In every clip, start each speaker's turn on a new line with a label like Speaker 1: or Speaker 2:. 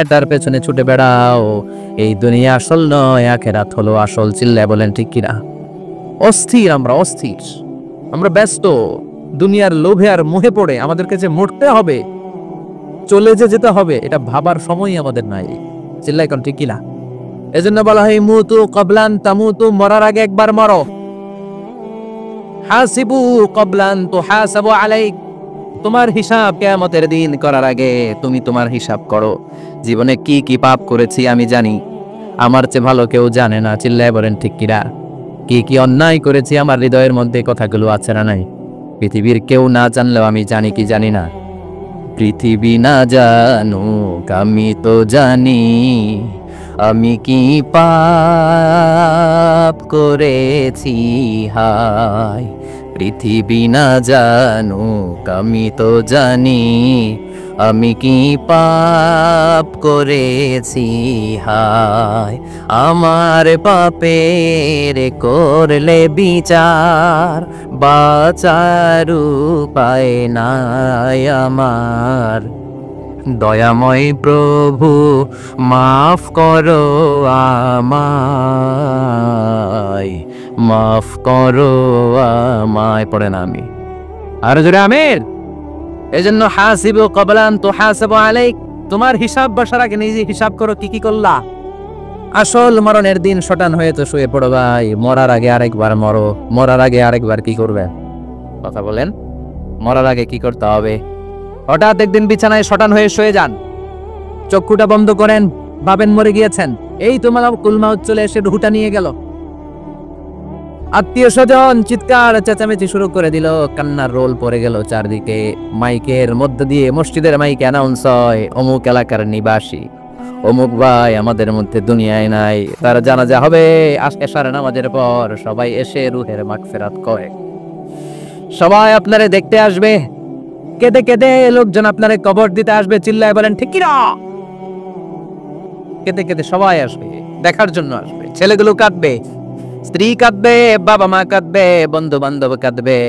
Speaker 1: এটার পেছনে ছুটে বেড়াও। এই দুনিয়া আসল নয়, আখিরাত হলো আসল। চিল্লায় বলেন ঠিক কিনা? অস্থির, আমরা অস্থির, আমরা ব্যস্ত দুনিয়ার লোভে আর মোহে পড়ে। আমাদেরকে যে মরতে হবে, চলে যেতে হবে, এটা ভাবার সময়ই আমাদের নাই। চিল্লাই কোন ঠিক কিনা? এজন্য বলা হয় মুতু ক্বাবলান তামুতু, মরার আগে একবার মরো। হাসিবু ক্বাবলান তুহাসাবু আলাইক, তোমার হিসাব কিয়ামতের দিন করার আগে তুমি তোমার হিসাব করো। জীবনে কি কি পাপ করেছি আমি জানি, আমার চেয়ে ভালো কেউ জানে না। চিল্লায় বলেন ঠিক কিনা? কি কি অন্যায় করেছি আমার হৃদয়ের মধ্যে কথাগুলো আছে না নাই? পৃথিবীর কেউ না জানলেও আমি জানি কি জানি না? পৃথিবী না জানুক আমি তো জানি, আমি কি পাপ করেছি হায়। পৃথিবী না জানুক আমি তো জানি, আমি কি পাপ করেছি হায়। আমার পাপের করলে বিচার, বাঁচার উপায় নাই আমার। দয়াময় প্রভু মাফ করো আমায়, মাফ করো আমায়। পড়েন আমি আর জোরে আমির। এজন্য হাসিবু ক্বাবলান তুহাসাবু আলাইক, তোমার হিসাব বসার আগে নিজে হিসাব করো কি কি করলা। আসল মরণের দিন শটান হয়ে তো শুয়ে পড়ো ভাই। মরার আগে আরেকবার মরো। মরার আগে আরেকবার কি করবে? কথা বলেন, মরার আগে কি করতে হবে? হঠাৎ একদিন বিছানায় শটান হয়ে শুয়ে যান, চক্ষুটা বন্ধ করেন, ভাবেন মরে গিয়েছেন। এই তোমার কুলমাউত চলে এসে রুহুটা নিয়ে গেল। আত্মীয় স্বজন চিৎকার চেঁচামেচি শুরু করে দিল, কান্নার রোল পড়ে গেল চারদিকে। মাইকের মধ্য দিয়ে, মসজিদের মাইকে অ্যানাউন্স হয়, অমুক এলাকার নিবাসী অমুক ভাই আমাদের মধ্যে দুনিয়ায় নাই, তার জানাজা হবে এশার নামাজের পর। সবাই এসে রুহের মাগফিরাত করে, সবাই আপনারে দেখতে আসবে। কেঁদে কেঁদে লোকজন আপনারে কবর দিতে আসবে। চিল্লায় বলেন ঠিক কিনা? কেঁদে কেঁদে সবাই আসবে, দেখার জন্য আসবে। ছেলেগুলো কাঁদবে, স্ত্রী কাঁদবে, বাবা মা কাঁদবে, বন্ধু বান্ধব কাঁদবে।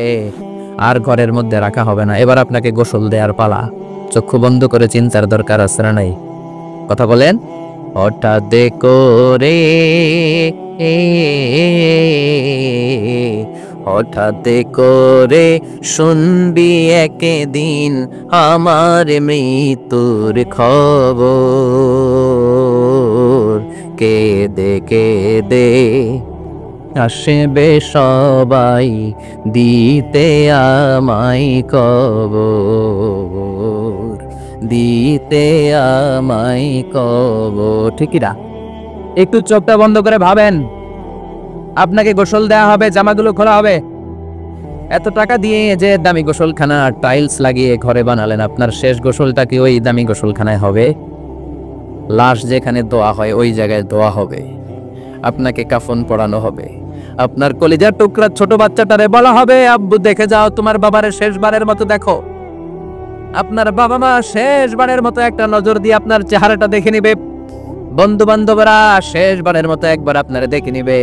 Speaker 1: আর ঘরের মধ্যে রাখা হবে না। এবার আপনাকে গোসল দেওয়ার পালা। চক্ষু বন্ধ করে চিন্তার দরকার আছে না নাই? কথা বলেন। হঠাৎ করে, হঠাৎ করে শুনবি একদিন আমার মৃত্যুর খবর। কেঁদে কেঁদে আসবে সবাই দিতে আমায় কবর, দিতে আমায় কবর। ঠিকই না? একটু চোখটা বন্ধ করে ভাবেন, আপনাকে গোসল দেয়া হবে, জামাগুলো খোলা হবে। এত টাকা দিয়ে যে দামি গোসলখানা টাইলস লাগিয়ে ঘরে বানালেন, আপনার শেষ গোসলটা কি ওই দামি গোসলখানায় হবে? লাশ যেখানে দোয়া হয় ওই জায়গায় দোয়া হবে, আপনাকে কাফন পরানো হবে। আপনার কলিজার টুকরা ছোট বাচ্চাটারে বলা হবে, আব্বু দেখে যাও তোমার বাবারে শেষবারের মতো দেখো। আপনার বাবা মা শেষবারের মতো একটা নজর দিয়ে আপনার চেহারাটা দেখে নিবে। বন্ধু বান্ধবরা শেষবারের মতো একবার আপনারে দেখে নিবে।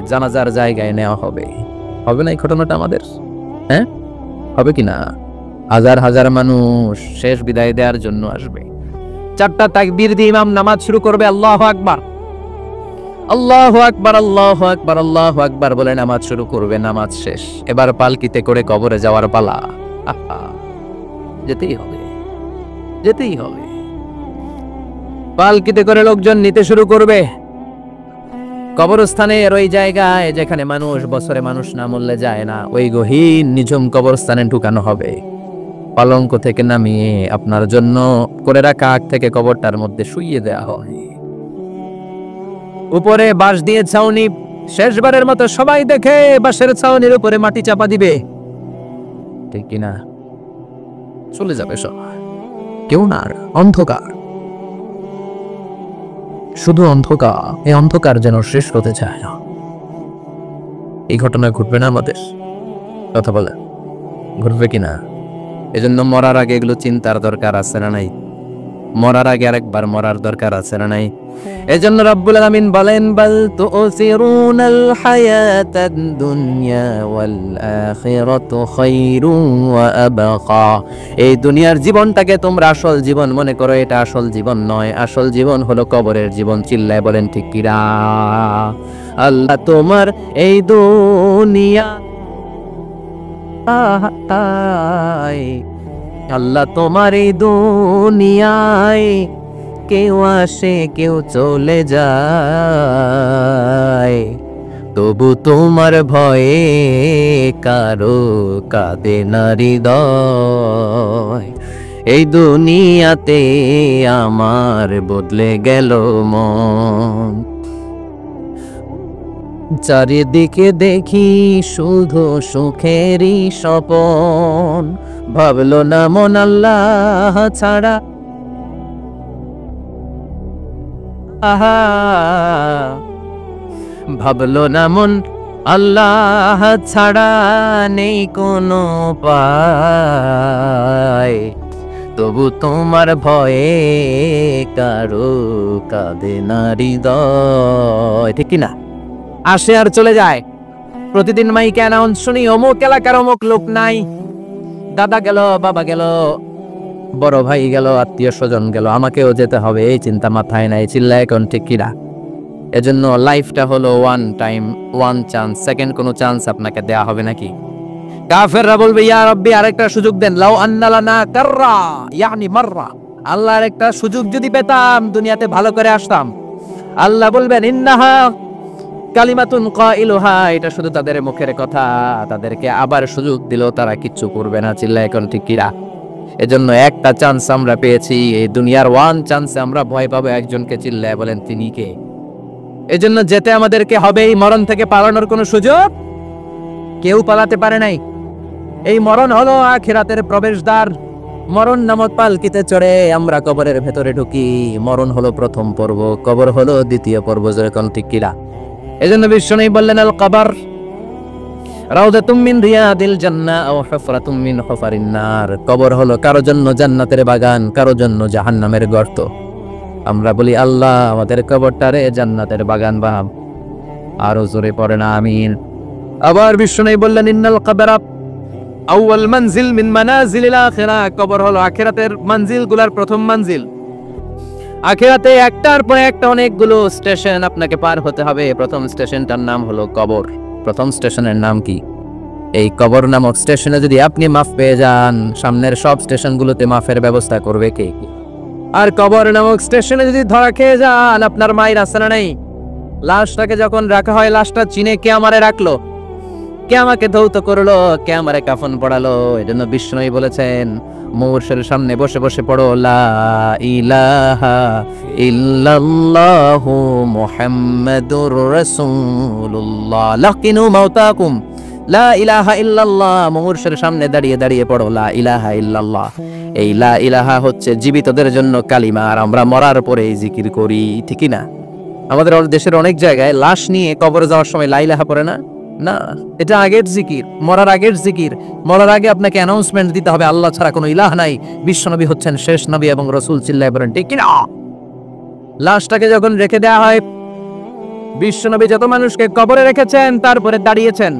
Speaker 1: জানাজার জায়গায় নেওয়া হবে। হবে না এই ঘটনাটা আমাদের? হ্যাঁ, হবে কিনা? হাজার হাজার মানুষ শেষ বিদায় দেওয়ার জন্য আসবে। চারটা তাকবীর দিয়ে ইমাম নামাজ শুরু করবে। আল্লাহু আকবার, আল্লাহু আকবার, আল্লাহু আকবার, আল্লাহু আকবার বলে নামাজ শুরু করবে। নামাজ শেষ। এবার পালকিতে করে কবরে যাওয়ার পালা। যেতেই হবে, যেতেই হবে। পালকিতে করে লোকজন নিতে শুরু করবে। কবরস্থানের ওই জায়গায় যেখানে মানুষ বছরে মানুষ না মরলে যায় না, ওই গহীন নিঝুম কবরস্থানে ঢুকানো হবে। পালঙ্ক থেকে নামিয়ে আপনার জন্য করে রাখা আগ থেকে কবরটার মধ্যে শুইয়ে দেয়া হয়। উপরে বাঁশ দিয়ে ছাউনি। শেষবারের মতো সবাই দেখে বাঁশের ছাউনির উপরে মাটি চাপা দিবে। ঠিক কিনা? চলে যাবে সবাই, কেউ না, অন্ধকার, শুধু অন্ধকার। এই অন্ধকার যেন শেষ হতে চায় না। এই ঘটনা ঘটবে না আমাদের? কথা বলে, ঘটবে কিনা? এজন্য মরার আগে এগুলো চিন্তার দরকার আছে না নাই? মরার আগে আরেকবার মরার দরকার আছে না নাই? এজন্য রব্বুল আলামিন বলেন, বাল তুসিরুনাল হায়াতাদ দুনিয়া ওয়াল আখিরাতু খায়রুন ওয়া আবকা। এই দুনিয়ার জীবনটাকে তোমরা আসল জীবন মনে করো, এটা আসল জীবন নয়। আসল জীবন হলো কবরের জীবন। চিল্লায় বলেন ঠিক কিনা? আল্লাহ তোমার এই দুনিয়া, আল্লাহ তোমার এই দুনিয়ায় কেউ আসে কেউ চলে যায়, তবু তোমার ভয়ে কারো কাঁদে না হৃদয়। এই দুনিয়াতে আমার বদলে গেল মন, চারিদিকে দেখি শুধু সুখেরই স্বপন। ভাবলো না মন আল্লাহ ছাড়া, আহা ভাবলো না মন আল্লাহ ছাড়া নেই কোনো উপায়, তবু তোমার ভয়ে কারো কাঁদে না হৃদয়। ঠিক কিনা? আসে আর চলে যায়। প্রতিদিন মাইকে অ্যানাউন্স শুনি, অমুক এলাকার অমুক লোক নাই, দাদা গেল, বাবা গেল, বড় ভাই গেল, আত্মীয় স্বজন গেল, আমাকেও যেতে হবে, এই চিন্তা মাথায় নাই। চিল্লা এখন ঠিক কিনা? এজন্য লাইফটা হলো one time, one chance, second কোনো চান্স আপনাকে দেয়া হবে নাকি? কাফেররা বলবে, ইয়া রব্বি আরেকটা সুযোগ দেন, লাউ আন্না লানা কাররা ইয়ানি মাররা, আল্লাহ আরেকটা সুযোগ যদি পেতাম দুনিয়াতে ভালো করে আসতাম। আল্লাহ বলবেন, ইন্নাহা কালিমাতুন কাইলুহা, এটা শুধু তাদের মুখের কথা, তাদেরকে আবার সুযোগ দিলেও তারা কিচ্ছু করবে না। চিল্লা এখন ঠিক কিনা? এজন্য একটা চান্স আমরা পেয়েছি, এই দুনিয়ার ওয়ান চান্সে আমরা ভয় পাবো একজনকে। চিল্লায় বলেন তিনি কে? এজন্য যেতে আমাদেরকে হবে। এই মরণ থেকে পালানোর কোনো সুযোগ কেউ পালাতে পারে নাই। এই মরণ হলো আখিরাতের প্রবেশদ্বার। মরণ নামক পালকিতে চড়ে আমরা কবরের ভেতরে ঢুকি। মরণ হলো প্রথম পর্ব, কবর হলো দ্বিতীয় পর্ব। যেরকম ঠিক কিনা? এজন্য বিশ্বনবী বললেন, আল কবর রাউদাতুম মিন রিয়াদিল জান্নাহ আও হুফরাতুম মিন হুফারিন নার। কবর হলো কারো জন্য জান্নাতের বাগান, কারো জন্য জাহান্নামের গর্ত। আমরা বলি, আল্লাহ আমাদের কবরটারে জান্নাতের বাগান বানাও। আরো জোরে পড়ে না আমিন। আবার বিশ্বনবী বললেন, ইন্নাল কবরা আউয়াল মানজিল মিন মানাজিলিল আখিরাহ। কবর হলো আখিরাতের মঞ্জিলগুলোর প্রথম মঞ্জিল। আখিরাতে একটার পর একটা অনেকগুলো স্টেশন আপনাকে পার হতে হবে। প্রথম স্টেশনটার নাম হলো কবর। প্রথম স্টেশনের নাম কি? এই কবর নামক স্টেশনে যদি আপনি মাফ পেয়ে যান, সামনের সব স্টেশনগুলোতে মাফের ব্যবস্থা করবে কে? আর কবর নামক স্টেশনে যদি ধরা খেয়ে যান, আপনার মায়ের আসানা নেই। লাশটাকে যখন রাখা হয়, লাশটা চিনে কে আমারে রাখলো, কে আমাকে ধৌত করলো, কে আমারে কাফন পড়ালো। এজন্য বিষ্ণুই বলেছেন, মুমূর্ষের সামনে বসে বসে পড়ো, লা ইলাহা ইল্লাল্লাহু মুহাম্মাদুর রাসূলুল্লাহ। লাকিনু মাউতাকুম, লা ইলাহা ইল্লাল্লাহ। মুমূর্ষের সামনে দাঁড়িয়ে দাঁড়িয়ে পড়ো, লা ইলাহা ইল্লাল্লাহ। এই লা ইলাহা হচ্ছে জীবিতদের জন্য কালিমা, আর আমরা মরার পরে এই জিকির করি। ঠিক না? আমাদের দেশের অনেক জায়গায় লাশ নিয়ে কবরে যাওয়ার সময় লা ইলাহা পড়ে না। না, এটা আগের জিকির, মরার আগের জিকির। মরার আগে আপনাকে অ্যানাউন্সমেন্ট দিতে হবে, আল্লাহ ছাড়া কোনো ইলাহ নাই, বিশ্বনবী হচ্ছেন শেষ নবী এবং রাসূল। চিল্লায় বলেন ঠিক কিনা? লাশটাকে যখন রেখে দেওয়া হয়, বিশ্বনবী যত মানুষকে কবরে রেখেছেন তারপরে দাঁড়িয়েছেন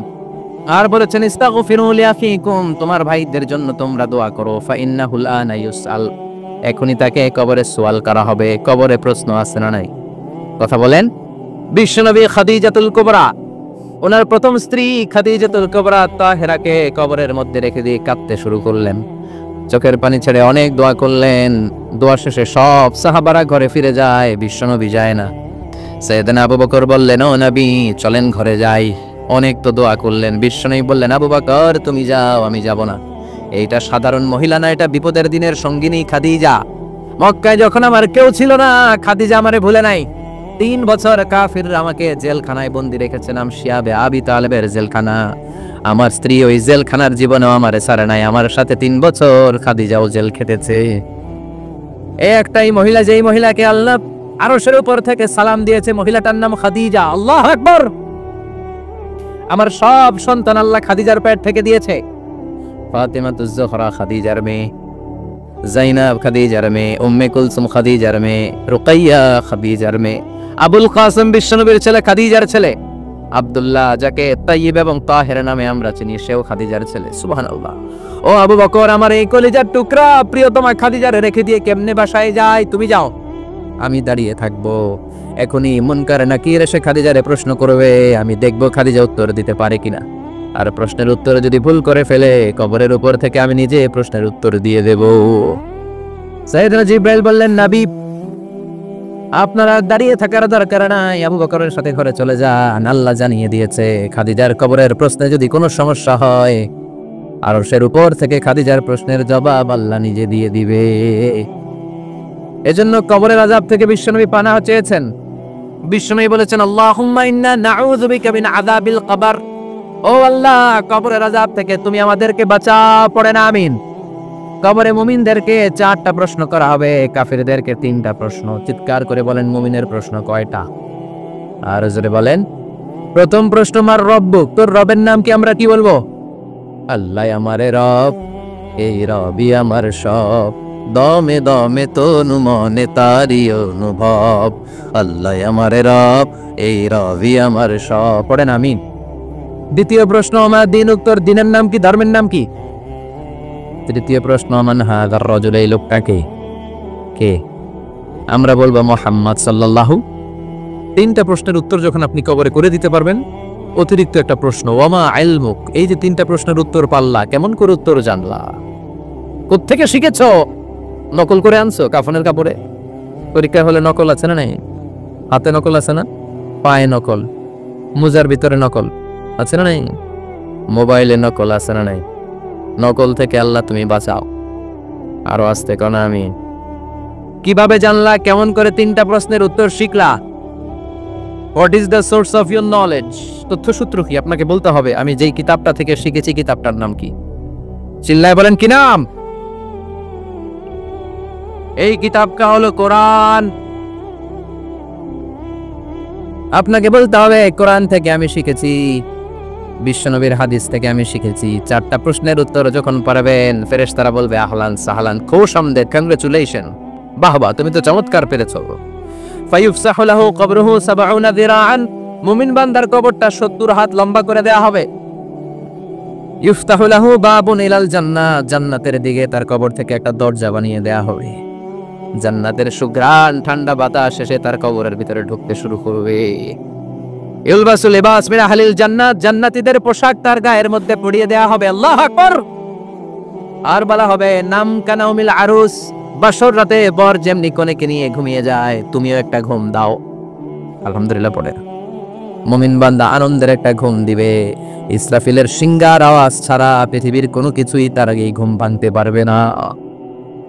Speaker 1: আর বলেছেন, ইস্তাগফিরু লিআখিকুম, তোমার ভাইদের জন্য তোমরা দোয়া করো। ফাইন্নাহুল আনা ইউসআল, এখনি তাকে কবরে সওয়াল করা হবে। কবরে প্রশ্ন আছে না নাই? কথা বলেন। বিশ্বনবী খাদিজাতুল কুবরা, ওনার প্রথম স্ত্রী খাদিজাতুল কুবরা তাহেরাকে কবরের মধ্যে রেখে দিয়ে কাঁদতে শুরু করলেন, চোখের পানি ছেড়ে অনেক দোয়া করলেন। দোয়া শেষে সব সাহাবারা ঘরে ফিরে যায়, বিশ্বনবী যায় না। সাইয়েদনা আবু বকর বললেন, ও নবী চলেন ঘরে যাই। অনেক তো দোয়া করলেন। বিশ্বনবী বললেন, আবু বকর তুমি যাও, আমি যাব না। এইটা সাধারণ মহিলা না, এটা বিপদের দিনের সঙ্গিনী খাদিজা। মক্কায় যখন আমার কেউ ছিল না, খাদিজা আমারে ভুলে নাই। 3 বছর কাফিররা আমাকে জেলখানায় বন্দি রেখেছে, নাম শিয়াবে আবি তালেবের জেলখানা। আমার স্ত্রী ওই জেলখানার জীবনেও আমারে ছাড়ে নাই। আমার সাথে 3 বছর খাদিজাও জেল খেটেছে। এই একটাই মহিলা, যেই মহিলাকে আল্লাহ আরশের উপর থেকে সালাম দিয়েছে, মহিলাটার নাম খাদিজা। আল্লাহু আকবার। আমার সব সন্তান আল্লাহ খাদিজার পেট থেকে দিয়েছে। ফাতেমাতুজ জোহরা খাদিজার মেয়ে। জাইনাব খাদিজার মেয়ে, উম্মে কুলসুম খাদিজার মেয়ে, রুকাইয়া খাদিজার মেয়ে, আবুল কাসেম বিশ্বনবীর ছেলে খাদিজার ছেলে, আব্দুল্লাহ যাকে তাইয়্যিব এবং তাহের নামে আমরা চিনি সেও খাদিজার ছেলে। সুবহানাল্লাহ। ও আবু বকর, আমার এই কলিজার টুকরা প্রিয়তমা খাদিজারে রেখে দিয়ে কেমনে বাসায় যায়? তুমি যাও, আমি দাঁড়িয়ে থাকবো। এখনই মুনকার নাকির এসে খাদিজারে প্রশ্ন করবে, আমি দেখবো খাদিজা উত্তর দিতে পারে কিনা। আর প্রশ্নের উত্তর যদি ভুল করে ফেলে, কবরের উপর থেকে আমি নিজে প্রশ্নের উত্তর দিয়ে দেব। সাইয়েদনা জিব্রাইল বললেন, নবী আপনারা দাঁড়িয়ে থাকার দরকার নাই, আবু বকরের সাথে ঘরে চলে যান। আল্লাহ জানিয়ে দিয়েছে খাদিজার কবরের প্রশ্নে যদি কোনো সমস্যা হয়, আরশের উপর থেকে খাদিজার প্রশ্নের জবাব আল্লাহ নিজে দিয়ে দিবে। এজন্য কবরের আযাব থেকে বিশ্বনবী পানাহ চেয়েছেন। বিশ্বনবী বলেছেন, আল্লাহুম্মা ইন্না নাউযু বিকা মিন আযাবিল কবর। ও আল্লাহ, কবরের আযাব থেকে তুমি আমাদেরকে বাঁচাও। পড়েন আমিন। কবরে মুমিনদেরকে 4টা প্রশ্ন করা হবে, কাফিরদেরকে 3টা প্রশ্ন। চিৎকার করে বলেন, মুমিনের প্রশ্ন কয়টা? আর জোরে বলেন। প্রথম প্রশ্ন, মার রব্বুক, তোর রবের নাম কি? আমরা কি বলবো? আল্লাহ আমারে রব, এই রবই আমার সব, দমে দমে তনু মনে তারি অনুভব। আল্লাহ আমারে রব, এই রবই আমার সব। পড়েন আমিন। দ্বিতীয় প্রশ্ন, আমার দিন, উত্তর দিনের নাম কি? ধর্মের নাম কি? তৃতীয় প্রশ্ন, মান হাযার রাজুল, এই লোকটাকে কে? আমরা বলবো মুহাম্মদ সাল্লাল্লাহু। 3টা প্রশ্নের উত্তর যখন আপনি কবরে করে দিতে পারবেন, অতিরিক্ত একটা প্রশ্ন, ওয়ামা ইলমুক, এই যে 3টা প্রশ্নের উত্তর পাল্লা, কেমন করে উত্তর জানলা? কোত্থেকে শিখেছো? নকল করে আনছো কাফনের কাপড়ে? পরীক্ষা হলে নকল আছে না নাই? হাতে নকল আছে না? পায়ে নকল, মুজার ভিতরে নকল আছে না নাই? মোবাইলে নকল আছে না নাই? নকল থেকে আল্লাহ তুমি বাঁচাও। আরো আসতে কোন আমি। কিভাবে জানলা? কেমন করে 3টা প্রশ্নের উত্তর শিখলা? What is the source of your knowledge? তথ্যসূত্র কি? আপনাকে বলতে হবে আমি যেই কিতাবটা থেকে শিখেছি কিতাবটার নাম কি। চিল্লায় বলেন, কি নাম? এই কিতাবটা হলো কোরআন। আপনাকে বলতে হবে কোরআন থেকে আমি শিখেছি, বিশ্বনবীর হাদিস থেকে আমি শিখেছি। 4টা প্রশ্নের উত্তর যখন পারবেন, ফেরেশতারা বলবে আহলান সাহলান, খুশামদেদ, কংগ্রেচুলেশন, বাহ বাহ, তুমি তো চমৎকার পেরেছো। ফায়ুফসাহু লাহু কবরুহু 70 যিরাআন, মুমিন বান্দার কবরটা 70 হাত লম্বা করে দেয়া হবে। ইফতাহু লাহু বাবুন ইলাল জান্নাহ, জান্নাতের দিকে তার কবর থেকে একটা দরজা বানিয়ে দেয়া হবে। জান্নাতের সুঘ্রাণ ঠান্ডা বাতাস এসে তার কবরের ভিতরে ঢুকতে শুরু করবে। ইলবাসু লিবাস মিন আহলিল জান্নাত, জান্নাতীদের পোশাক তার গায়ের মধ্যে পরিয়ে দেয়া হবে। আল্লাহু আকবার। আর বলা হবে, নাম কানাউমিল আরুস, বাসর রাতে বর যেমনি কনেকে নিয়ে ঘুমিয়ে যায়, তুমিও একটা ঘুম দাও। আলহামদুলিল্লাহ পড়ে মুমিন বান্দা আনন্দের একটা ঘুম দিবে। ইসরাফিলের সিংগার আওয়াজ ছাড়া পৃথিবীর কোনো কিছুই তার আগে ঘুম ভাঙতে পারবে না।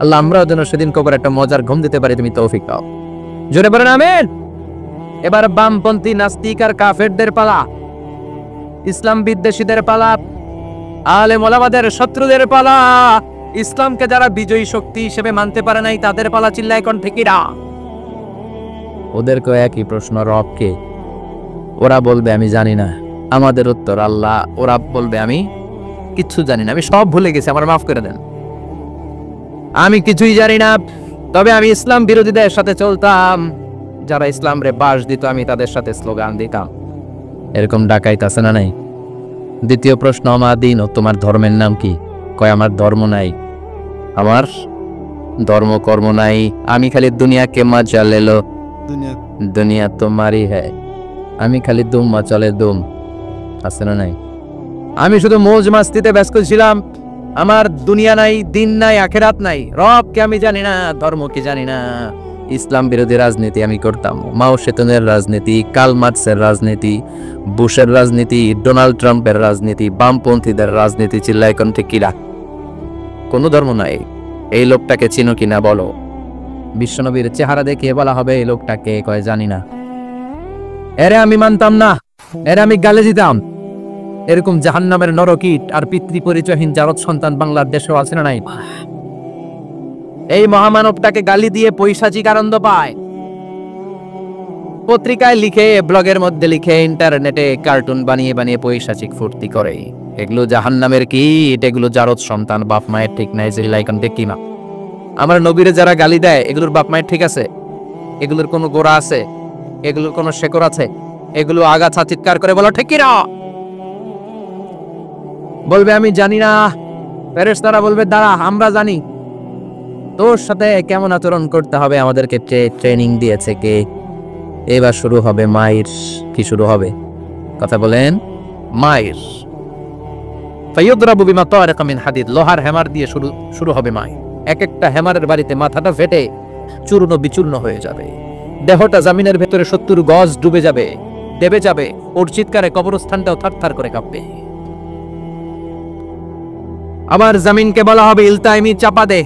Speaker 1: আল্লাহ আমরাও যেন সেদিন কবরে একটা মজার ঘুম দিতে পারি, তুমি তৌফিক দাও। জোরে বলেন আমিন। এবার বামপন্থী নাস্তিক আর কাফেরদের পালা, ইসলাম বিদ্বেষীদের পালা, আলেম ওলামাদের শত্রুদের পালা, ইসলামকে যারা বিজয়ী শক্তি হিসেবে মানতে পারে নাই তাদের পালা। চিল্লায় কোন ঠিকিরা? ওদেরকে একই প্রশ্ন, রব কে? ওরা বলবে আমি জানি না। আমাদের উত্তর আল্লাহ। ওরা বলবে আমি কিচ্ছু জানি না, আমি সব ভুলে গেছি, আমার মাফ করে দেন, আমি কিছুই জানি না। তবে আমি ইসলাম বিরোধীদের সাথে চলতাম, যারা ইসলাম রে বাস দিত আমি তাদের সাথে স্লোগান দিতাম। এরকম ডাকাইত আছে না নাই? দ্বিতীয় প্রশ্ন, আমার দিন, ও তোমার ধর্মের নাম কি? কয় আমার ধর্ম নাই, আমার ধর্ম কর্ম নাই, আমি খালি দুনিয়া কে মজা লেলো, দুনিয়া তোমারই হ্যায়, আমি খালি দুম চলে দুম, আছে না নাই? আমি শুধু মৌজ মাস্তিতে ব্যস্ত ছিলাম, আমার দুনিয়া নাই, দিন নাই, আখেরাত নাই, রব কে আমি জানি না, ধর্ম কি জানি না। ইসলাম বিরোধী রাজনীতি আমি করতাম, মাও সেতুনের রাজনীতি, কার্ল মার্কসের রাজনীতি, বুশের রাজনীতি, ডোনাল্ড ট্রাম্পের রাজনীতি, বামপন্থীদের রাজনীতি। চিল্লায় কোন ঠিক কিরা? কোনো ধর্ম নাই। এই লোকটাকে চিনো কিনা বলো? বিশ্বনবীর চেহারা দেখিয়ে বলা হবে এই লোকটাকে, কয় জানি না। এরে আমি মানতাম না, এরে আমি গালে দিতাম। এরকম জাহান্নামের নরকীট আর পিতৃ পরিচয়হীন জারদ সন্তান বাংলার দেশেও আছে না নাই? এই মহামানবটাকে গালি দিয়ে পৈশাচিক আনন্দ পায়। পত্রিকায় লিখে, ব্লগের মধ্যে লিখে, ইন্টারনেটে কার্টুন বানিয়ে বানিয়ে পৈশাচিক ফুর্তি করে। এগুলো জাহান্নামের কীট, এগুলো জারদ সন্তান, বাপ মায়ের ঠিক নাই। যে লাইকন দেখি না, আমার নবীরে যারা গালি দেয় এগুলোর বাপ মায়ের ঠিক আছে? এগুলোর কোনো গোড়া আছে? এগুলোর কোনো শেকড় আছে? এগুলো আগাছা চিৎকার করে বলো ঠিক কিনা? বলবে আমি জানি না। ফেরেশতারা বলবে দাঁড়া, আমরা জানি। তোর সাথে কেমন আচরণ করতে হবে আমাদেরকে ট্রেনিং দিয়েছে কে? এবার শুরু হবে মাইর। কি শুরু হবে? কথা বলেন। মাইর। ফায়ুদরাবু বিমা তারিকা মিন হাদিদ, লোহার হ্যামার দিয়ে শুরু হবে মাইর। এক একটা হ্যামারের বাড়িতে মাথাটা ফেটে চূর্ণ বিচূর্ণ হয়ে যাবে, দেহটা জমিনের ভেতরে 70 গজ ডুবে যাবে, দেবে যাবে। ওর চিৎকারে কবরস্থানটাও থারথার করে কাঁপবে। আবার জমিনকে বলা হবে ইলতাইমি, চাপা দে।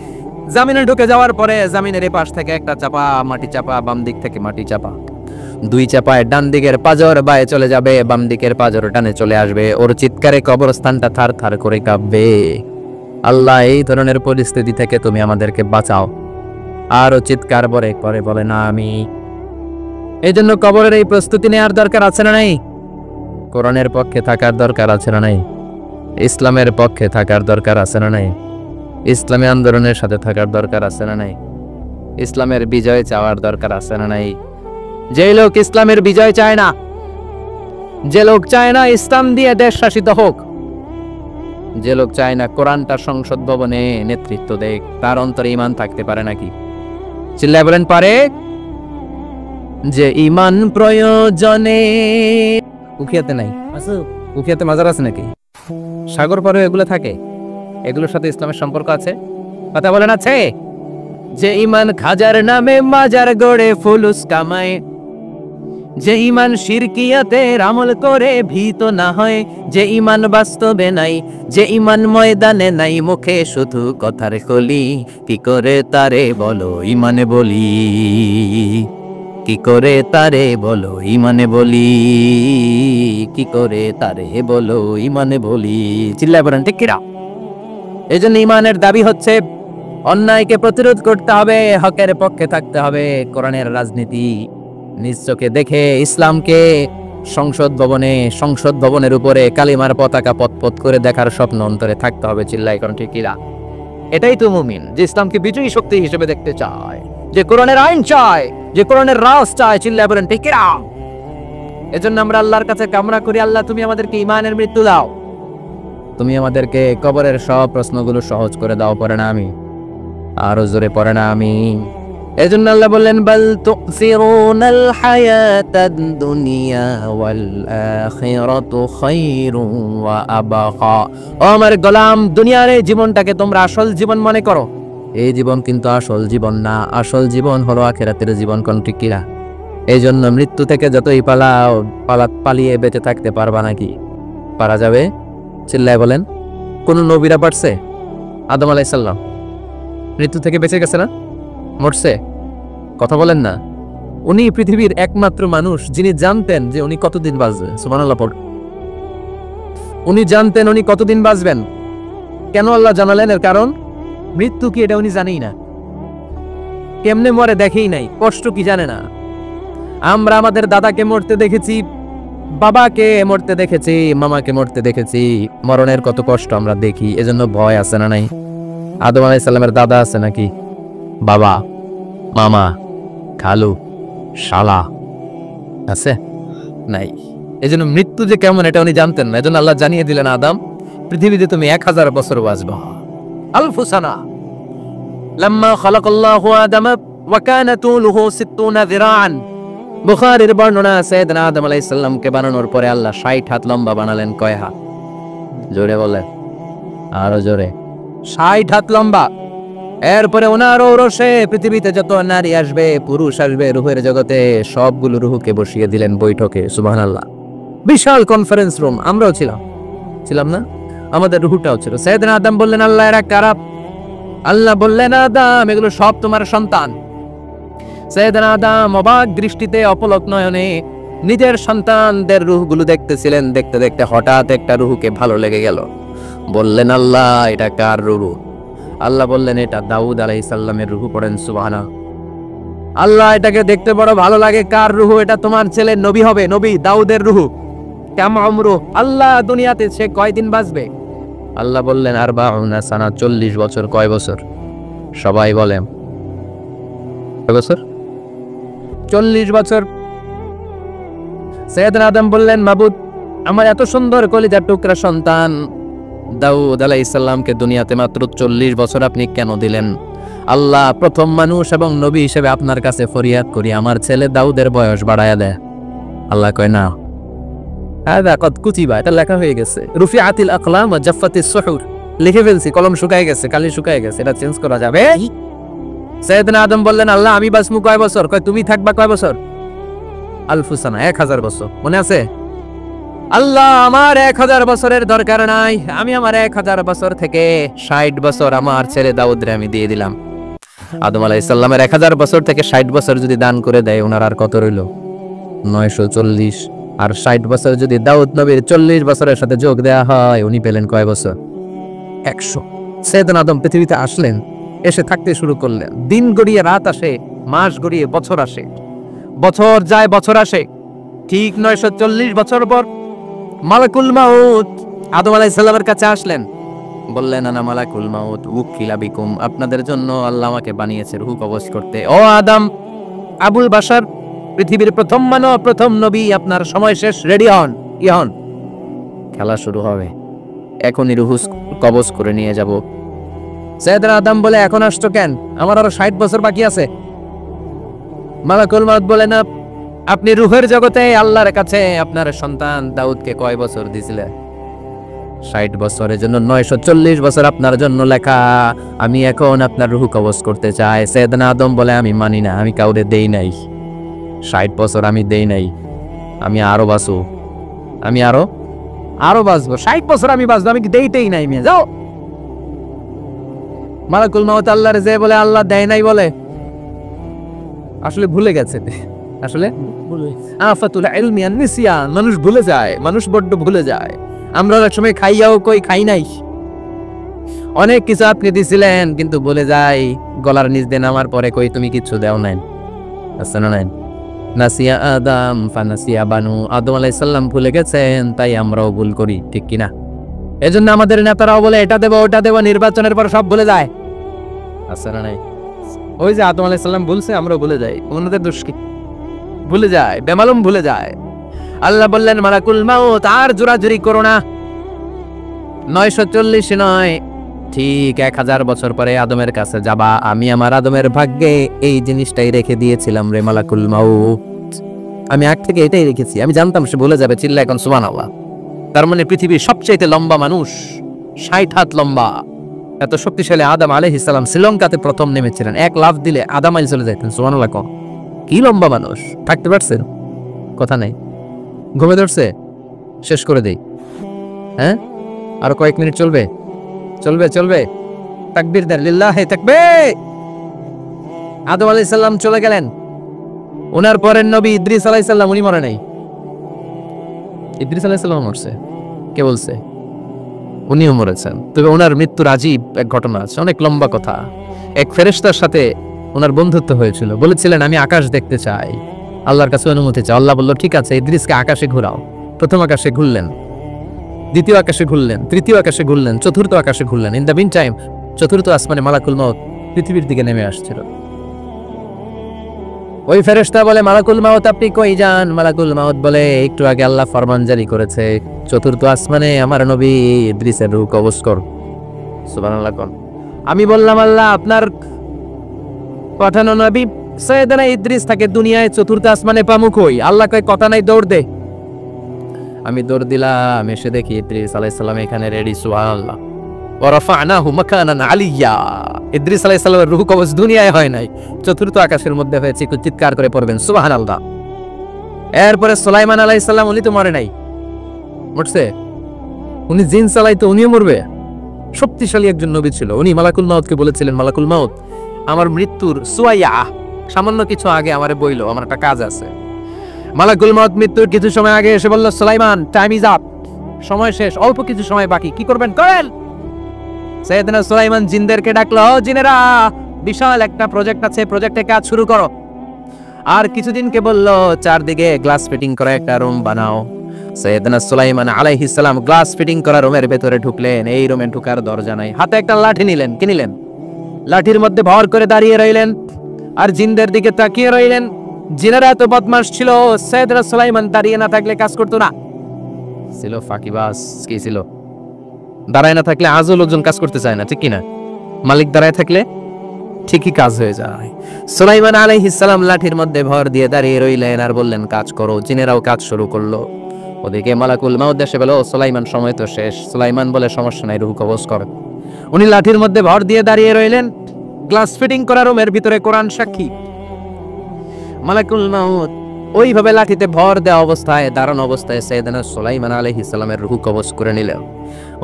Speaker 1: জমিনে ঢুকে যাওয়ার পরে জমিনের এই পাশ থেকে একটা চাপা, মাটি চাপা, বাম দিক থেকে মাটি চাপা। 2 চাপায় ডান দিকের পাজর বায়ে চলে যাবে, বাম দিকের পাজর ডানে চলে আসবে। ওর চিৎকারে কবরস্থানটা থার থার করে কাঁপবে। আল্লাহ, এই ধরনের পরিস্থিতি থেকে তুমি আমাদেরকে বাঁচাও। আর ও চিৎকার করে বলে না আমি। এই জন্য কবরের এই প্রস্তুতি নেওয়ার দরকার আছে না নাই? কোরআনের পক্ষে থাকার দরকার আছে না নাই? ইসলামের পক্ষে থাকার দরকার আছে না নাই? ইসলামী আন্দোলনের সাথে থাকার দরকার আছে না নাই? ইসলামের বিজয় চাওয়ার দরকার আছে না নাই? যে লোক ইসলামের বিজয় চায় না, যে লোক চায় না ইসলাম দিয়ে দেশ শাসিত হোক, যে লোক চায় না কোরআনটা সংসদ ভবনে নেতৃত্ব দেখ, তার অন্তরে ঈমান থাকতে পারে নাকি? চিল্লায় বলেন পারে? যে ঈমান প্রয়োজনে। উখিয়াতে নাই? উখিয়াতে মাজার আছে নাকি? সাগর পারে এগুলো থাকে? এগুলোর সাথে ইসলামের সম্পর্ক আছে? কথা বলেন আছে? যে ঈমান খাজার নামে মাজার গড়ে ফুলুস কামায়, যে ঈমান শিরকিয়াতের আমল করে ভীত না হয়, যে ঈমান বাস্তবে নাই, যে ঈমান ময়দানে নাই, মুখে শুধু কথার কলি, কি করে তারে বলো ঈমানে বলি, কি করে তারে বলো ঈমানে বলি, কি করে তারে বলো ঈমানে বলি। চিল্লায় বলেন ঠিক কিনা? এই জন্য ঈমানের দাবি হচ্ছে অন্যায়কে প্রতিরোধ করতে হবে, হকের পক্ষে থাকতে হবে। কোরআনের রাজনীতি নিজ চোখে দেখে ইসলামকে সংসদ ভবনের উপরে কালিমার পতাকা পতপত করে দেখার স্বপ্ন অন্তরে থাকতে হবে। চিল্লাই কোন ঠিক কিনা? এটাই তো মুমিন, যে ইসলামকে বিজয়ী শক্তি হিসেবে দেখতে চায়, যে কোরআনের আইন চায়, যে কোরআনের রাজ চায়। চিল্লাই বলেন ঠিক কিনা? এজন্য আমরা আল্লাহর কাছে কামনা করি, আল্লাহ তুমি আমাদেরকে ঈমানের মৃত্যু দাও, তুমি আমাদেরকে কবরের সব প্রশ্নগুলো সহজ করে দাও। পড়ে না আমি? আরো জোরে পড়ে না আমি? এজন্য আল্লাহ বললেন বাল তুসিরুনাল হায়াতাদ দুনিয়া ওয়াল আখিরাতু খায়রুন ওয়া আবকা। ও আমার গোলাম, দুনিয়ার এই জীবনটাকে তোমরা আসল জীবন মনে করো। এই জীবন কিন্তু আসল জীবন না, আসল জীবন হলো আখিরাতের জীবন। কোন ঠিক কিনা? এই জন্য মৃত্যু থেকে যতই পালিয়ে বেঁচে থাকতে পারবা নাকি? পারা যাবে? চিল্লায় বলেন। কোন নবীরা পারছে? আদম আলাইহিস সালাম মৃত্যু থেকে বেঁচে গেছে না? মরছে? কথা বলেন না। উনি পৃথিবীর একমাত্র মানুষ যিনি জানতেন যে উনি কতদিন বাঁচবেন। সুবহানাল্লাহ পড়। উনি জানতেন উনি কতদিন বাঁচবেন। কেন আল্লাহ জানালেন? এর কারণ মৃত্যু কি এটা উনি জানেই না, কেমনে মরে দেখেই নাই, কষ্ট কি জানে না। আমরা আমাদের দাদাকে মরতে দেখেছি, বাবাকে মরতে দেখেছি, মামাকে মরতে দেখেছি, মরণের কত কষ্ট আমরা দেখি। এজন্য ভয় আছে না নাই? আদম আলাইহিস সালামের দাদা আছে নাকি? বাবা, মামা, খালু, শালা আছে? নাই। এজন্য মৃত্যু যে কেমন এটা উনি জানতেন না। এজন্য আল্লাহ জানিয়ে দিলেন আদম, পৃথিবীতে তুমি 1000 বছর বাঁচবা। আলফু সানা। লাম্মা খালাকাল্লাহু আদামা ওয়া কানা তুলুহু 60 যিরাআন। বুখারীর বর্ণনা, সাইয়েদনা আদম আলাইহিস সালামকে বানানোর পরে আল্লাহ 60 হাত লম্বা বানালেন। কয় হাত? জোরে বলেন, আরো জোরে। 60 হাত লম্বা। এরপরে ওনার ঔরসে পৃথিবীতে যত নারী আসবে, পুরুষ আসবে রূহের জগতে, সবগুলো রূহকে বসিয়ে দিলেন বৈঠকে। সুবহানাল্লাহ। বিশাল কনফারেন্স রুম। আমরাও ছিলাম না? আমাদের রূহটাও ছিল। সাইয়েদনা আদম বললেন, আল্লাহ এরা কারা? আল্লাহ বললেন, আদম এগুলো সব তোমার সন্তান। সাইয়েদনা আদম অবাক দৃষ্টিতে, অপলক নয়নে নিজের সন্তানদের রূহগুলো দেখতেছিলেন। দেখতে দেখতে হঠাৎ একটা রূহকে ভালো লেগে গেল। বললেন, আল্লাহ এটা কার রূহ? আল্লাহ বললেন, এটা দাউদ আলাইহিস সালামের রূহ। পড়েন সুবহানাল্লাহ। আল্লাহ এটাকে দেখতে বড় ভালো লাগে, কার রূহ? এটা তোমার ছেলে নবী হবে, নবী দাউদের রূহ। কাম উমরু, আল্লাহ দুনিয়াতে সে কয়দিন বাঁচবে? আল্লাহ বললেন 40 সানা, 40 বছর। কয় বছর? সবাই বলেন কয় বছর? 40 বছর। সৈয়দনা আদম বললেন, মাবুদ, আমার এত সুন্দর কলিজার টুকরা সন্তান দাউদ আলাইহিস সালামকে দুনিয়াতে মাত্র 40 বছর আপনি কেন দিলেন? আল্লাহ, প্রথম মানুষ এবং নবী হিসেবে আপনার কাছে ফরিয়াদ করি, আমার ছেলে দাউদের বয়স বাড়ায়া দেয়। আল্লাহ কয় না, হাদা কদ কুতিবা, এটা লেখা হয়ে গেছে। রুফিআতিল আকলাম ওয়া জাফফাতিস সুহুর, লিখে ফেলছি, কলম শুকায় গেছে, কালি শুকায় গেছে, এটা চেঞ্জ করা যাবে? সাইয়েদনা আদম বললেন, আল্লাহ, আমি বাঁচবো কয় বছর? কয় তুমি থাকবা কয় বছর? আলফুসানা, 1000 বছর। মনে আছে? আল্লাহ, আমার 1000 বছরের দরকার নাই, আমি আমার 1000 বছর থেকে 60 বছর আমার ছেলে দাউদরে আমি দিয়ে দিলাম। আদম আলাইহিস সালামের 1000 বছর থেকে 60 বছর যদি দান করে দেয়, ওনার আর কত রইল? 940। আর 60 বছর যদি দাউদ নবীর 40 বছরের সাথে যোগ দেয়া হয়, উনি পেলেন কয় বছর? 100। সাইয়েদনা আদম পৃথিবীতে আসলেন, এসে থাকতে শুরু করলেন। দিন গড়িয়ে রাত আসে, মাস গড়িয়ে বছর আসে, বছর যায় বছর আসে। ঠিক 940 বছর পর মালাকুল মাউত আদম আলাইহিস সালামের কাছে আসলেন, বললেন, আনা মালাকুল মাউত উকিলা বিকুম, আপনাদের জন্য আল্লাহ আমাকে বানিয়েছে রূহ কবজ করতে। ও আদম, আবুল বাশার, পৃথিবীর প্রথম মানব, প্রথম নবী, আপনার সময় শেষ, রেডি হন। কি হন? খেলা শুরু হবে, এখনই রূহ কবজ করে নিয়ে যাব। সাইয়েদনা আদম বলে, এখন আসছো কেন? আমার আরো 60 বছর বাকি আছে। মালাকুল মাউত বলে, না, আপনি রূহের জগতে আল্লাহর কাছে আপনার সন্তান দাউদকে কয় বছর দিয়েছিলেন? 60 বছরের জন্য 940 বছর আপনার জন্য লেখা। আমি এখন আপনার রূহ কবজ করতে চাই। সাইয়েদনা আদম বলে, আমি মানি না, আমি কাউরে দেই নাই। 60 বছর আমি দেই নাই, আমি আরো বাঁচবো, আমি আরো বাঁচবো, 60 বছর আমি বাঁচবো, আমি দেইতেই নাই। মেয়ে যাও। মালাকুল মাউত আল্লাহর যে বলে, আল্লাহ দেয় নাই বলে, আসলে ভুলে গেছে, আসলে আফাতুল ইলমি আন নিসিয়ান, মানুষ ভুলে যায়, মানুষ বড্ড ভুলে যায়। আমরা অনেক সময় খাইয়াও কই খাই নাই। অনেক কিছু আপনি দিছিলেন, কিন্তু বলে যাই, গলার নিচ দিয়ে নামার পরে কই তুমি কিছু দেও নাই। আছে না নাই? নাসিয়া আদম ফানাসিয়া বানু, আদম আলাইহিস সালাম ভুলে গেছেন, তাই আমরাও ভুল করি, ঠিক কি না? এজন্য আমাদের নেতারাও বলে, এটা দেব ওটা দেব, নির্বাচনের পর সব ভুলে যায়। আছে না নাই? ওই যে আদম আলাইহিস সালাম বলছে, আমরাও ভুলে যাই। ওনাদের দোষ কি? ভুলে যায়, বেমালুম ভুলে যায়। আল্লাহ বললেন, মালাকুল মাউত, আর জোরাজুরি করো না। 940 নয়, ঠিক 1000 বছর পরে আদমের কাছে যাবা। আমি আমার আদমের ভাগ্যে এই জিনিসটাই রেখে দিয়েছিলাম রে মালাকুল মাউত। আমি আগ থেকে এটাই রেখেছি, আমি জানতাম সে ভুলে যাবে। চিল্লা এখন সুবহানাল্লাহ। তার মানে পৃথিবীর সবচেয়ে লম্বা মানুষ, 60 হাত লম্বা, এত শক্তিশালী আদম আলাইহিস সালাম শ্রীলঙ্কাতে প্রথম নেমেছিলেন। এক লাফ দিলে আধা মাইল চলে যাইতেন। সুবহানাল্লাহ। কি লম্বা মানুষ! থাকতে পারছেন? কথা নেই, ঘুমে ধরছে। শেষ করে দেই, হ্যাঁ? আরো কয়েক মিনিট চলবে, চলবে চলবে। তাকবীর দেন, লিল্লাহি তাকবীর। আদম আলাইহিস সালাম চলে গেলেন। ওনার পরের নবী ইদ্রিস আলাইহিস সালাম, উনি মরে নাই। ইদ্রিস আলাইহিস সালাম মরছে, কে বলছে? উনিও মরেছেন। তবে ওনার মৃত্যুর আজীব এক ঘটনা আছে, অনেক লম্বা কথা। এক ফেরেশতার সাথে ওনার বন্ধুত্ব হয়েছিল। বলেছিলেন, আমি আকাশ দেখতে চাই, আল্লাহর কাছে অনুমতি চাই। আল্লাহ বলল, ঠিক আছে, ইদ্রিসকে আকাশে ঘোরাও। প্রথম আকাশে ঘুরলেন, দ্বিতীয় আকাশে ঘুরলেন, তৃতীয় আকাশে ঘুরলেন, চতুর্থ আকাশে ঘুরলেন। ইন দ্য মিন টাইম চতুর্থ আসমানে মালাকুল মাউত পৃথিবীর দিকে নেমে আসছিল। ওই ফেরেশতা বলে, মালাকুল মাউত আপনি কই যান? মালাকুল মাউত বলে, একটু আগে আল্লাহ ফরমান জারি করেছে, চতুর্থ আসমানে আমার নবী ইদ্রিসের রূহ কবজ কর। সুবহানাল্লাহ। আমি বললাম, আল্লাহ, আপনার পাঠানো নবী সাইয়েদনা ইদ্রিস থাকে দুনিয়ায়, চতুর্থ আসমানে পামু কই? আল্লাহ কয়, কথা নাই, দৌড় দে। আমি দৌড় দিলাম, এসে দেখি ইদ্রিস আলাইহিস সালাম এখানে রেডি। সুবহানাল্লাহ। ওয়া রাফা'নাহু মাকানান আলিয়্যা। ইদ্রিস আলাইহিস সালামের রূহ কবজ দুনিয়ায় হয় নাই, চতুর্থ আকাশের মধ্যে হয়েছে। একটু চিৎকার করে পড়বেন সুবহানাল্লাহ। এরপরে সুলাইমান আলাইহিস সালাম, উনি তো মরে নাই, মরছে। উনি জিন চালাইতো, উনিও মরবে। শক্তিশালী একজন নবী ছিল। উনি মালাকুল মাউতকে বলেছিলেন, মালাকুল মাউত, আমার মৃত্যুর সুয়াইয়া সামান্য কিছু আগে আমারে বইলো, আমার একটা কাজ আছে। মালাকুল মাউত মৃত্যুর কিছু সময় আগে এসে বলল, সুলাইমান, টাইম ইজ আপ, সময় শেষ, অল্প কিছু সময় বাকি, কি করবেন করেন। সাইয়েদনা সুলাইমান জিনদেরকে ডাকলো, জিনেরা, বিশাল একটা প্রজেক্ট আছে, প্রজেক্টে কাজ শুরু করো। আর কিছুদিনকে বলল, চারদিকে গ্লাস ফিটিং করা একটা রুম বানাও। সাইয়েদনা সুলাইমান আলাইহিস সালাম গ্লাস ফিটিং করা রুমের ভেতরে ঢুকলেন। এই রুমে ঢুকার দরজা নাই, হাতে একটা লাঠি নিলেন। কি নিলেন? লাঠির মধ্যে ভর করে দাঁড়িয়ে রইলেন আর জিনদের দিকে তাকিয়ে রইলেন। জিনেরা তো বদমাশ ছিল, সাইয়েদনা সুলাইমান দাঁড়িয়ে না থাকলে কাজ করতো না। ছিল ফাঁকিবাজ, কি ছিল? দাঁড়ায় না থাকলে আজও লোকজন কাজ করতে চায় না, ঠিক কিনা? মালিক দাঁড়ায় থাকলে ঠিকই কাজ হয়ে যায়। সুলাইমান আলাইহিস সালাম লাঠির মধ্যে ভর দিয়ে দাঁড়িয়ে রইলেন আর বললেন কাজ করো। জিনেরাও কাজ শুরু করলো। ওদিকে মালাকুল মাউত দেশে বলে, ও সুলাইমান সময় তো শেষ। সুলাইমান বলে, সমস্যা নাই, রূহ কবজ কর। উনি লাঠির মধ্যে ভর দিয়ে দাঁড়িয়ে রইলেন। গ্লাস ফিটিং করা রুমের ভিতরে কোরআন সাক্ষী। মালাকুল মাউত ওইভাবে লাঠিতে ভর দেওয়া অবস্থায়, দাঁড়ানো অবস্থায় সাইয়েদনা সুলাইমান আলাইহিস সালামের রূহ কবজ করে নিলেন।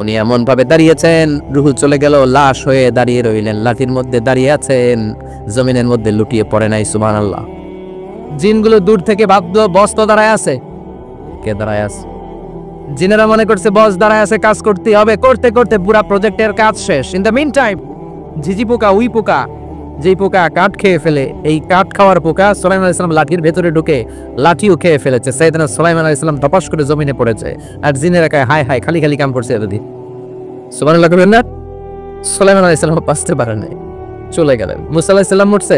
Speaker 1: উনি এমন ভাবে দাঁড়িয়েছেন, রূহ চলে গেল, লাশ হয়ে দাঁড়িয়ে রইলেন। লাঠির মধ্যে দাঁড়িয়ে আছেন, জমিনের মধ্যে লুটিয়ে পড়ে নাই। সুবহানাল্লাহ। জিনগুলো দূর থেকে ভাবলো বস তো দাঁড়ায় আছে। কে দাঁড়ায় আছে? জিনেরা মনে করছে বস দাঁড়ায় আছে, কাজ করতে হবে। করতে করতে পুরা প্রজেক্টের কাজ শেষ। ইন দ্য মিন টাইম ঝিঝি পোকা, উই পোকা, যেই পোকা কাঠ খেয়ে ফেলে, এই কাঠ খাওয়ার পোকা সুলাইমান আলাইহিস সালাম লাঠির ভেতরে ঢুকে লাঠিও খেয়ে ফেলেছে। সাইয়েদনা সুলাইমান আলাইহিস সালাম ধপাস করে জমিনে পড়েছে। আর জিনেরা কয়, হায় হায়, খালি খালি কাম করছে এতদিন। সুবহানাল্লাহ করবেন না? সুলাইমান আলাইহিস সালাম বাঁচতে পারে নাই, চলে গেলেন। মুসা আলাইহিস সালাম মরছে,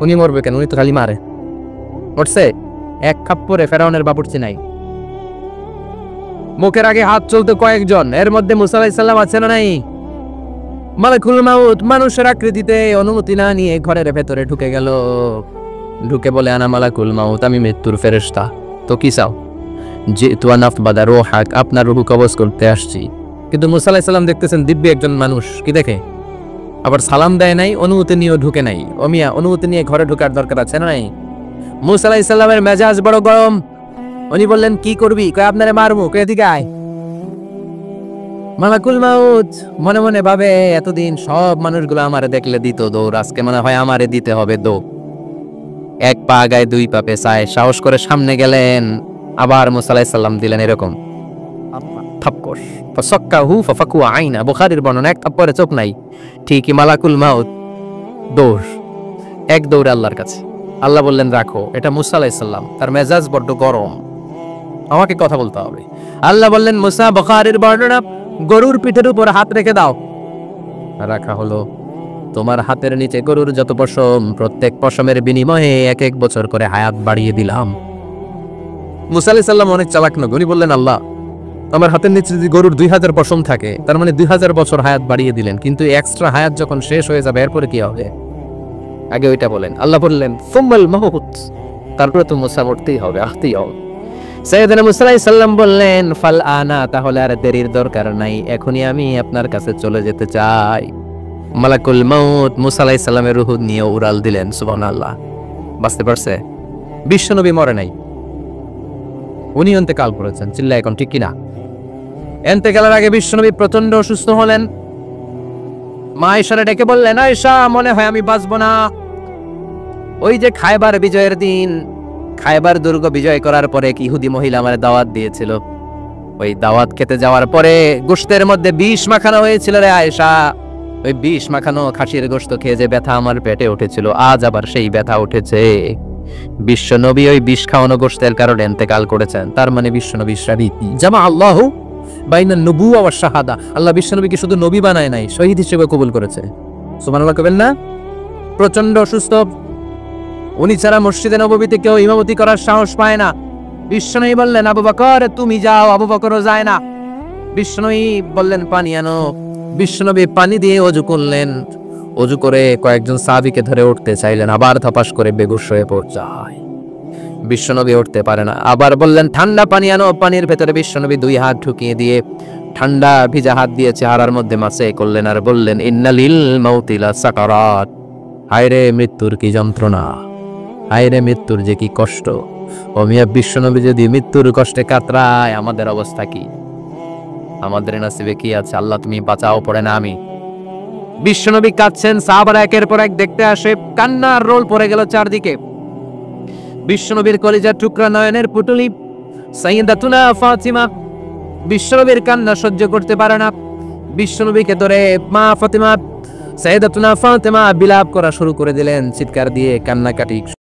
Speaker 1: উনি মরবে কেন? উনি তো খালি মারে। মরছে এক খাপ্পরে, ফেরাউনের বাবুর্চি নাই। মুখের আগে হাত চলতে কয়েকজন, এর মধ্যে মুসা আলাইহিস সালাম আছে না নাই? মালাকুল মাউত মানুষের আকৃতিতে অনুমতি না নিয়ে ঘরের ভেতরে ঢুকে গেল। ঢুকে বলে, আনা মালাকুল মাউত, আমি মৃত্যুর ফেরেশতা। তো কি চাও? যে তুয়া নাফবাদা রূহাক, আপনার রূহ কবজ করতে আসছি। কিন্তু মুসা আলাইহিস সালাম দেখতেছেন দিব্যি একজন মানুষ, কি দেখে? আবার সালাম দেয় নাই, অনুমতি নিয়েও ঢুকে নাই। ও মিয়া, অনুমতি নিয়ে ঘরে ঢোকার দরকার আছে না নাই? মুসা আলাইহিস সালামের মেজাজ বড় গরম। উনি বললেন, কি করবি? কয়, আপনারে মারবো। কয়, এদিকে আয়। মালাকুল মাউত মনে মনে ভাবে, এতদিন সব মানুষগুলো আমারে দেখলে দিত দৌড়, আজকে মনে হয় আমারে দিতে হবে দৌড়। এক পা আগায় দুই পা পেছায়, সাহস করে সামনে গেলেন। আবার মুসা আলাইহিস সালাম দিলেন এরকম থাপ্পড়। ফাসাক্কাহু ফাফাকুয়া আইনা, বুখারীর বর্ণনা, এক থাপ্পড়ে চোখ নাই। ঠিকই মালাকুল মাউত দৌড়, এক দৌড়ে আল্লাহর কাছে। আল্লাহ বললেন, রাখো, এটা মুসা আলাইহিস সালাম, তার মেজাজ বড্ড গরম, আমাকে কথা বলতে হবে। আল্লাহ বললেন, মুসা, বুখারীর বর্ণনা, গরুর পিঠের উপর হাত রেখে দাও। রাখা হলো। তোমার হাতের নিচে গরুর যত পশম, প্রত্যেক পশমের বিনিময়ে 1 বছর করে হায়াত বাড়িয়ে দিলাম। মুসা আলাইহিস সালাম অনেক চালাক নবী। উনি বললেন, আল্লাহ, আমার হাতের নিচে যদি গরুর 2000 পশম থাকে, তার মানে 2000 বছর হায়াত বাড়িয়ে দিলেন, কিন্তু এক্সট্রা হায়াত যখন শেষ হয়ে যাবে এরপরে কি হবে? আগে ওইটা বলেন। আল্লাহ বললেন, সুম্মাল মাউত, তারপরে তো মুসা মরতেই হবে, আসতেই হবে। সাইয়েদনা মুসা আলাইহিস সালাম বললেন, ফাল আনা, তাহলে আর দেরির দরকার নাই, এখনই আমি আপনার কাছে চলে যেতে চাই। মালাকুল মাউত মুসা আলাইহিস সালামের রূহ নিয়ে উড়াল দিলেন। সুবহানাল্লাহ। বাঁচতে পারছে? বিশ্বনবী মরে নাই, উনি ইন্তেকাল করেছেন। চিল্লা এখন ঠিক কিনা? ইন্তেকালের আগে বিশ্বনবী প্রচন্ড অসুস্থ হলেন। মা আয়েশারে ডেকে বললেন, আয়েশা, মনে হয় আমি বাঁচব না। ওই যে খায়বার বিজয়ের দিন, খায়বার দুর্গ বিজয় করার পরে এক ইহুদি মহিলা আমার দাওয়াত দিয়েছিল। ওই দাওয়াত খেতে যাওয়ার পরে গোশতের মধ্যে বিষ মাখানো হয়েছিল রে আয়েশা। ওই বিষ মাখানো খাসির গোশত খেয়ে যে ব্যথা আমার পেটে উঠেছিল, আজ আবার সেই ব্যথা উঠেছে। বিশ্বনবী ওই বিষ খাওয়ানো গোশতের কারণে ইন্তেকাল করেছেন। তার মানে বিশ্বনবী শহীদ। জামা আল্লাহু বাইনা নবুওয়া ওয়াস শাহাদা, আল্লাহ বিশ্বনবীকে শুধু নবী বানায় নাই, শহীদ হিসেবে কবুল করেছে। সুবহানাল্লাহ কবেন না? প্রচন্ড অসুস্থ, উনি ছাড়া মসজিদে নববীতে কেউ ইমামতি করার সাহস পায় না। বিশ্বনবী বললেন, আবু বকর তুমি যাও। আবু বকরও যায় না। বিশ্বনবী বললেন, পানি আনো। বিশ্বনবী পানি দিয়ে ওযু করলেন। ওযু করে কয়েকজন সাহাবীকে ধরে উঠতে চাইলেন, আবার ধপাস করে বেহুশ হয়ে পড়ে যায়। বিশ্বনবী উঠতে পারে না। আবার বললেন, ঠান্ডা পানি আনো। পানির ভেতরে বিশ্বনবী 2 হাত ঢুকিয়ে দিয়ে ঠান্ডা ভিজা হাত দিয়ে চেহারার মধ্যে মাসে করলেন আর বললেন, ইন্নালিল মাউতি লা সাকারাত, হায়রে মৃত্যুর কি যন্ত্রণা, হায়রে মৃত্যুর যে কি কষ্ট। ও মিয়া, বিশ্বনবী যদি মৃত্যুর কষ্টে কাতরায়, আমাদের অবস্থা কি? আমাদের নসিবে কি আছে? আল্লাহ তুমি বাঁচাও, পড়ে না আমি। বিশ্বনবী কাঁদছেন, সাহাবারা একের পর এক দেখতে আসে, কান্নার রোল পড়ে গেল চারদিকে। বিশ্বনবীর কলিজার টুকরা নয়নের পুটুলি সাইয়্যিদাতুনা ফাতিমা বিশ্বনবীর কান্না সহ্য করতে পারে না। বিশ্বনবীকে ধরে মা ফাতিমা, সাইয়্যিদাতুনা ফাতিমা বিলাপ করা শুরু করে দিলেন, চিৎকার দিয়ে কান্নাকাটি